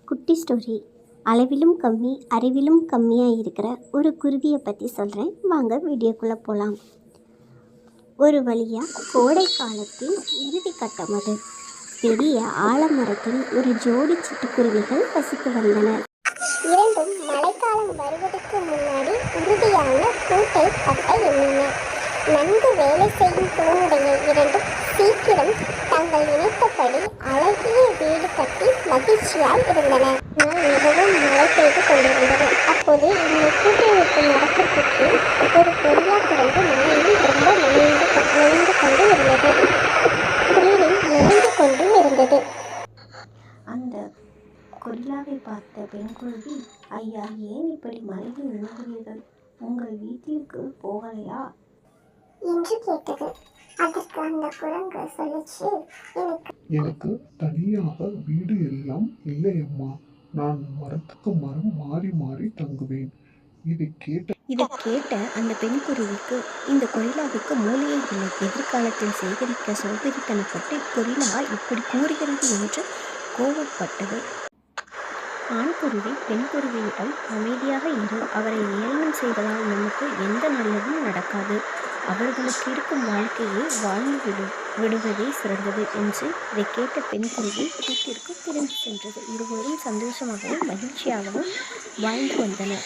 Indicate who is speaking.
Speaker 1: குட்டி ஸ்டோரி. அளவிலும் கம்மி அறிவிலும் கம்மியாக இருக்கிற ஒரு குருவியை பற்றி சொல்கிறேன். வாங்க வீடியோக்குள்ளே போகலாம். ஒரு வழியாக கோடை காலத்தின் இறுதி கட்டம் அது. பெரிய ஆலமரத்தில் ஒரு ஜோடி சிட்டுக்குருவிகள் வசித்து வந்தனர்.
Speaker 2: இரண்டும் மழைக்காலம் வருவதற்கு முன்னாடி உறுதியான கூட்டை கட்ட எண்ணின. நன்கு வேலை செய்யும் குழுவுடைய இரண்டும் சீக்கிரம் தங்கள் நினைத்தபடி அழகிய வீடு கட்டி மகிழ்ச்சியாய் இருந்தன. நான் மிகவும் மழை பெய்து கொண்டிருந்தது. அப்போது இந்த கூட்டமைப்பு மரத்திற்கு ஒரு கொரில்லா குரங்கு மழையில் ரொம்ப நனைந்து கொண்டு இருந்தது. குளிரில் நனைந்து கொண்டு இருந்தது.
Speaker 1: அந்த கொரில்லாவை பார்த்த பெண்குருவி, ஐயா, ஏன் இப்படி மழையில் நனைகிறீர்கள்? உங்கள் வீட்டிற்கு போகலையா
Speaker 2: என்று கேட்டது. அதற்கு அந்த குரங்கு சொல்லிச்சு,
Speaker 3: எனக்கு தனியாக வீடு எல்லாம் இல்லை அம்மா. நான் மரத்துக்கு மரம் மாறி மாறி தங்குவேன். இதை
Speaker 1: கேட்ட அந்த பெண் குருவிக்கு இந்த கொரில்லாவுக்கு மூளையே இல்லை. எதிர்காலத்தில் சேகரிக்க சோதரித்தனப்பட்டு கொரில்லா இப்படி கூறுகிறது என்று கோபப்பட்டது. ஆண் குருவி பெண் குருவியிடம், அமைதியாக இரு, அவரை ஏளனம் செய்வதால் நமக்கு எந்த நல்லதும் நடக்காது. அவர்களுக்கு இருக்கும் வாழ்க்கையை வாழ்ந்து விடுவதே சிறந்தது என்று இதை கேட்ட பெண் குருவி வீட்டிற்கு திரும்பி சென்றது. இருவரும் சந்தோஷமாகவும் மகிழ்ச்சியாகவும் வாழ்ந்து வந்தனர்.